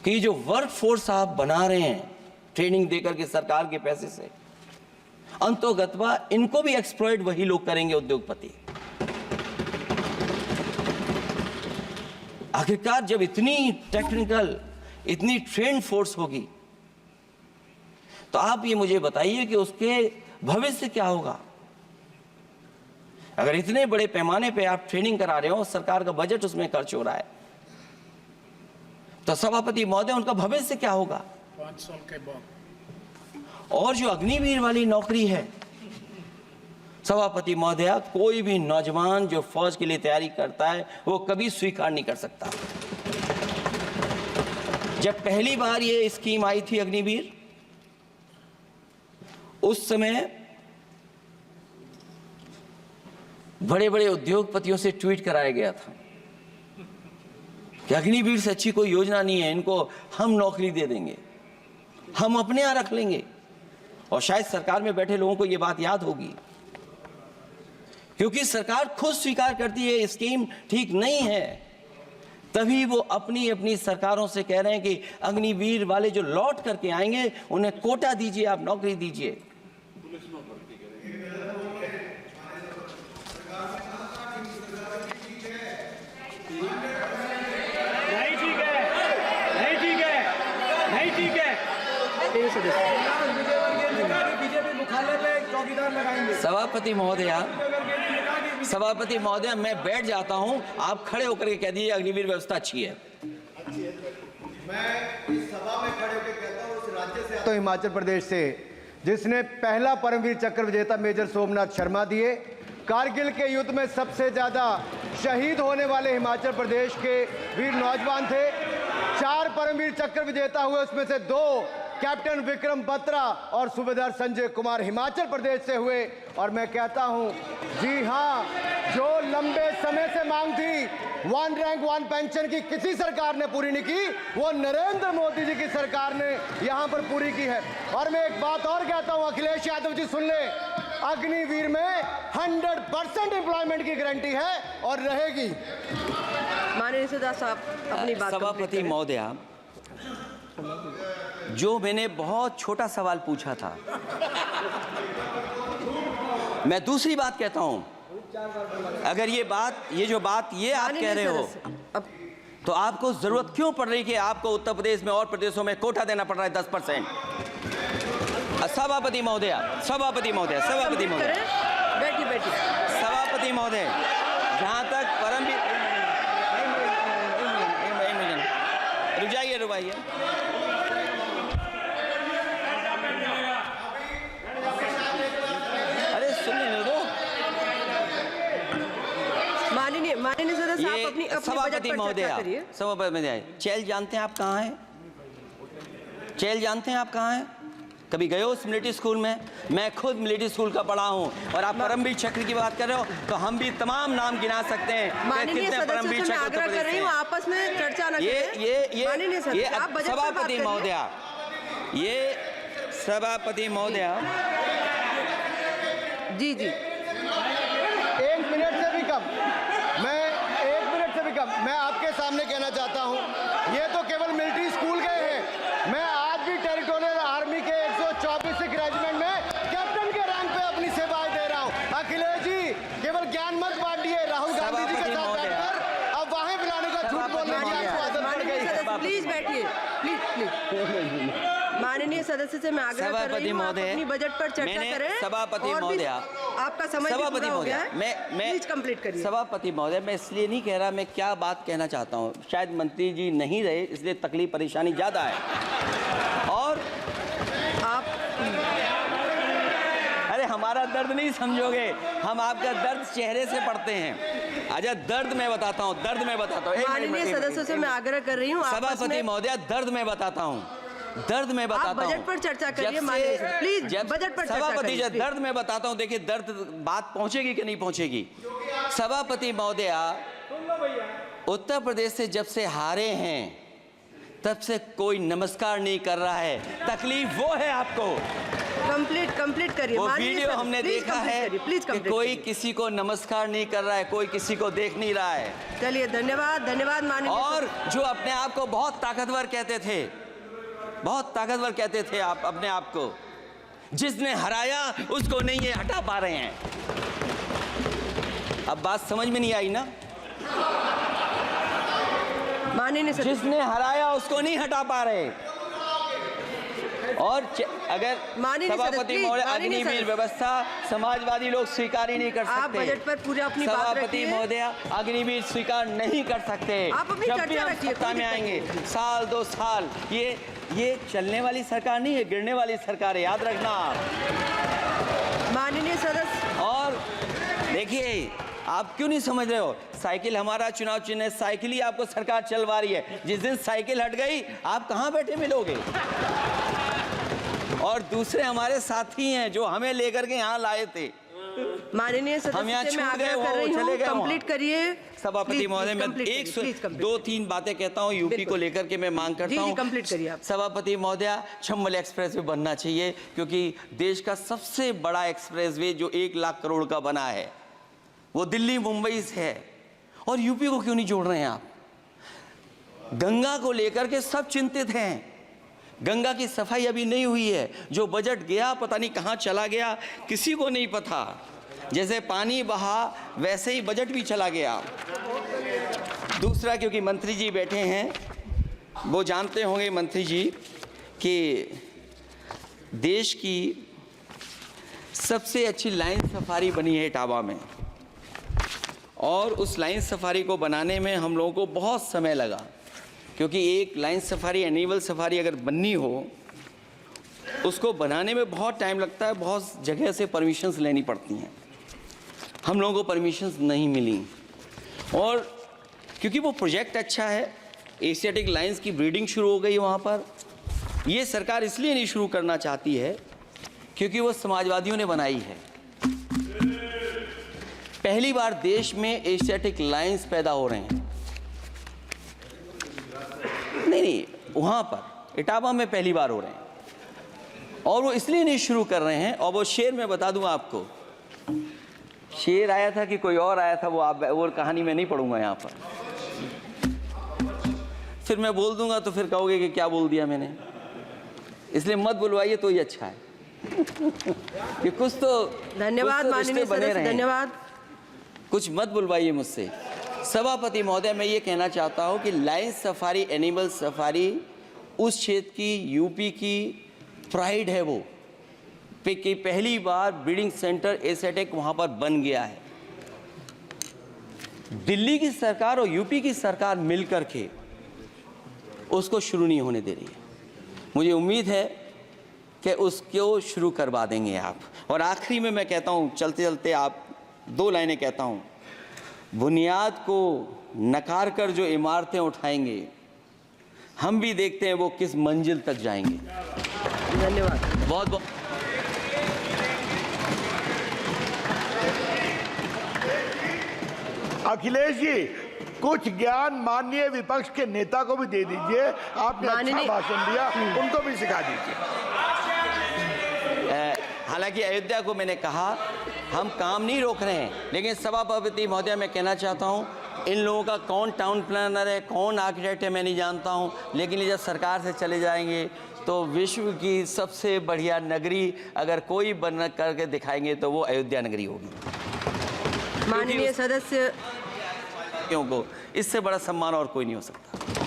कि जो work force आप बना रहे हैं ट्रेनिंग देकर के सरकार के पैसे से, अंतोगत्वा इनको भी एक्सप्लॉइट वही लोग करेंगे, उद्योगपति। आखिरकार जब इतनी टेक्निकल, इतनी ट्रेन फोर्स होगी, तो आप ये मुझे बताइए कि उसके भविष्य क्या होगा। अगर इतने बड़े पैमाने पे आप ट्रेनिंग करा रहे हो, सरकार का बजट उसमें खर्च हो रहा है, तो सभापति महोदय उनका भविष्य क्या होगा 5 साल के बाद। और जो अग्निवीर वाली नौकरी है सभापति महोदय, कोई भी नौजवान जो फौज के लिए तैयारी करता है वो कभी स्वीकार नहीं कर सकता। जब पहली बार ये स्कीम आई थी अग्निवीर, उस समय बड़े बड़े उद्योगपतियों से ट्वीट कराया गया था कि अग्निवीर से अच्छी कोई योजना नहीं है, इनको हम नौकरी दे देंगे, हम अपने यहां रख लेंगे। और शायद सरकार में बैठे लोगों को यह बात याद होगी, क्योंकि सरकार खुद स्वीकार करती है स्कीम ठीक नहीं है, तभी वो अपनी अपनी सरकारों से कह रहे हैं कि अग्निवीर वाले जो लौट करके आएंगे उन्हें कोटा दीजिए, आप नौकरी दीजिए। सभापति महोदय, मैं बैठ जाता हूं, आप खड़े होकर के कह दीजिए अग्निवीर व्यवस्था अच्छी है। मैं इस सभा में खड़े होकर कहता हूं, उस राज्य से आता हूं, हिमाचल प्रदेश से, जिसने पहला परमवीर चक्र विजेता मेजर सोमनाथ शर्मा दिए। कारगिल के युद्ध में सबसे ज्यादा शहीद होने वाले हिमाचल प्रदेश के वीर नौजवान थे। 4 परमवीर चक्र विजेता हुए, उसमें से 2 कैप्टन विक्रम बत्रा और सूबेदार संजय कुमार हिमाचल प्रदेश से हुए। और मैं कहता हूं, जी हां, जो लंबे समय से मांग थी 1 रैंक 1 पेंशन की, किसी सरकार ने पूरी नहीं की, वो नरेंद्र मोदी जी की सरकार ने यहां पर पूरी की है। और मैं एक बात और कहता हूं, अखिलेश यादव जी सुन ले, अग्निवीर में 100% एम्प्लॉयमेंट की गारंटी है और रहेगी। माननीय सदा साहब अपनी बात। सभापति महोदय, जो मैंने बहुत छोटा सवाल पूछा था, मैं दूसरी बात कहता हूं, अगर ये जो बात आप कह रहे हो, तो आपको जरूरत क्यों पड़ रही कि आपको उत्तर प्रदेश में और प्रदेशों में कोटा देना पड़ रहा है 10%? सभापति महोदय, सभापति महोदय, सभापति महोदय, बैठिए। सभापति महोदय, जहां तक परमवीर, रुक जाइए। अरे सुनिए दो। माननीय सदा साहब अपनी सभापति महोदय, सभापति महोदय, चैल जानते हैं आप कहाँ हैं? चैल जानते हैं आप कहाँ हैं? कभी गए हो उस मिलिट्री स्कूल में? मैं खुद मिलिट्री स्कूल का पढ़ा हूँ। और आप परमवीर चक्र की बात कर रहे हो, तो हम भी तमाम नाम गिना सकते हैं। माननीय सदस्यों से मैं आग्रह कर रही हूँ, आपस में चर्चा न करें। ये सभापति महोदय, ये सभापति महोदय, जी 1 मिनट से भी कम, मैं आपके सामने कहना चाहता हूं, ये तो केवल मिलिट्री स्कूल गए हैं। मैं आज भी टेरिटोरियल आर्मी के 124 रेजिमेंट में कैप्टन के रैंक पे अपनी सेवाएं दे रहा हूं। अखिलेश जी केवल ज्ञान मत बांटिए, राहुल गांधी जी के साथ बैठकर अब वहां बुलाने का झूठ बोलने की आपको आदत पड़ गई। प्लीज बैठिए, प्लीज। माननीय सदस्य से मैं आग्रह कर रही हूं, आप अपनी बजट पर चर्चा करें। सभापति महोदय, आपका समय पूरा हो गया है, मैं प्लीज कंप्लीट करिए। सभापति महोदय, मैं इसलिए नहीं कह रहा, मैं क्या बात कहना चाहता हूँ, शायद मंत्री जी नहीं रहे इसलिए तकलीफ परेशानी ज्यादा है। और आप, अरे हमारा दर्द नहीं समझोगे, हम आपका दर्द चेहरे से पढ़ते हैं। अच्छा, दर्द मैं बताता हूँ, माननीय सदस्यों से मैं आग्रह कर रही हूँ, सभापति महोदय, दर्द मैं बताता हूँ, बजट पर चर्चा करिए। प्लीज बजट पर सभापति जी, दर्द मैं बताता हूं। देखिए, दर्द बात पहुंचेगी कि नहीं पहुंचेगी। सभापति महोदय, उत्तर प्रदेश से जब से हारे हैं तब से कोई नमस्कार नहीं कर रहा है। तकलीफ वो है आपको, कंप्लीट करिए। वो माननीय वीडियो सदस्य, हमने प्लीज देखा कंप्लीट है करिए, प्लीज कि कंप्लीट कोई करिए। किसी को नमस्कार नहीं कर रहा है, कोई किसी को देख नहीं रहा है। चलिए, धन्यवाद माननीय और जो अपने आप को बहुत ताकतवर कहते थे, बहुत ताकतवर कहते थे आप अपने आप को, जिसने हराया उसको नहीं ये हटा पा रहे हैं। अब बात समझ में नहीं आई ना? माननीय सदस्य, जिसने हराया उसको नहीं हटा पा रहे। और अगर माननीय सदस्य, सभापति प्लीज, महोदय, माननीय अग्निवीर सदस्य। व्यवस्था समाजवादी लोग स्वीकार ही नहीं कर सकते। आप बजट पर पूरी अपनी बात सभापति रखिए। महोदय अग्निवीर स्वीकार नहीं कर सकते। आप अपनी जब भी चर्चा हम रखिए, सत्ता कोई में दिक्कत आएंगे, साल 2 साल, ये चलने वाली सरकार नहीं है, गिरने वाली सरकार है, याद रखना। माननीय सदस्य, और देखिए, आप क्यों नहीं समझ रहे हो? साइकिल हमारा चुनाव चिन्ह है, साइकिल ही आपको सरकार चलवा रही है। जिस दिन साइकिल हट गई, आप कहाँ बैठे मिलोगे? और दूसरे हमारे साथी हैं जो हमें लेकर के यहाँ लाए थे। माननीय हम यहाँ सदस्य से मैं छूट गए, आग्रह कर रही वो हूँ, चले गए कंप्लीट वहाँ। करिए। सभापति प्लीज, महोदय, प्लीज, मैं कंप्लीट करिए, प्लीज, कंप्लीट 2-3 बातें कहता हूँ यूपी को लेकर के, मैं मांग करता जी, हूँ। कंप्लीट करिए आप। सभापति महोदय, चंबल एक्सप्रेस वे बनना चाहिए, क्योंकि देश का सबसे बड़ा एक्सप्रेस वे जो 1 लाख करोड़ का बना है, वो दिल्ली मुंबई से है। और यूपी को क्यों नहीं जोड़ रहे हैं आप? गंगा को लेकर के सब चिंतित हैं। गंगा की सफाई अभी नहीं हुई है। जो बजट गया पता नहीं कहाँ चला गया, किसी को नहीं पता। जैसे पानी बहा वैसे ही बजट भी चला गया। दूसरा, क्योंकि मंत्री जी बैठे हैं, वो जानते होंगे मंत्री जी कि देश की सबसे अच्छी लाइन सफारी बनी है इटावा में, और उस लाइन सफारी को बनाने में हम लोगों को बहुत समय लगा, क्योंकि एक लाइन सफारी, एनिमल सफारी अगर बननी हो, उसको बनाने में बहुत टाइम लगता है, बहुत जगह से परमिशंस लेनी पड़ती हैं। हम लोगों को परमिशंस नहीं मिली, और क्योंकि वो प्रोजेक्ट अच्छा है, एशियाटिक लाइन्स की ब्रीडिंग शुरू हो गई वहाँ पर। ये सरकार इसलिए नहीं शुरू करना चाहती है क्योंकि वो समाजवादियों ने बनाई है। पहली बार देश में एशियाटिक लाइन्स पैदा हो रहे हैं। नहीं, वहाँ पर इटावा में पहली बार हो रहे हैं, और वो इसलिए नहीं शुरू कर रहे हैं। और वो शेर मैं बता दूंगा आपको, शेर आया था कि कोई और आया था, वो कहानी मैं नहीं पढ़ूंगा यहाँ पर, फिर मैं बोल दूंगा तो फिर कहोगे कि क्या बोल दिया मैंने। इसलिए मत बुलवाइए तो ही अच्छा है कि कुछ तो धन्यवाद माननीय सदस्य, धन्यवाद। कुछ मत बुलवाइए मुझसे। सभापति महोदय, मैं ये कहना चाहता हूँ कि लाइन सफारी, एनिमल सफारी उस क्षेत्र की, यूपी की प्राइड है वो, कि पहली बार ब्रीडिंग सेंटर एशियाटिक वहाँ पर बन गया है। दिल्ली की सरकार और यूपी की सरकार मिल करके उसको शुरू नहीं होने दे रही है। मुझे उम्मीद है कि उसको शुरू करवा देंगे आप। और आखिरी में मैं कहता हूँ, चलते चलते आप 2 लाइनें कहता हूँ। बुनियाद को नकार कर जो इमारतें उठाएंगे, हम भी देखते हैं वो किस मंजिल तक जाएंगे। धन्यवाद। बहुत बहुत अखिलेश जी, कुछ ज्ञान माननीय विपक्ष के नेता को भी दे दीजिए। आपने अच्छा भाषण दिया, उनको भी सिखा दीजिए। हालांकि अयोध्या को मैंने कहा हम काम नहीं रोक रहे हैं, लेकिन सभापति महोदय मैं कहना चाहता हूं, इन लोगों का कौन टाउन प्लानर है, कौन आर्किटेक्ट है, मैं नहीं जानता हूं, लेकिन ये जब सरकार से चले जाएंगे तो विश्व की सबसे बढ़िया नगरी अगर कोई बन करके दिखाएंगे तो वो अयोध्या नगरी होगी। माननीय सदस्य, क्योंकि इससे बड़ा सम्मान और कोई नहीं हो सकता।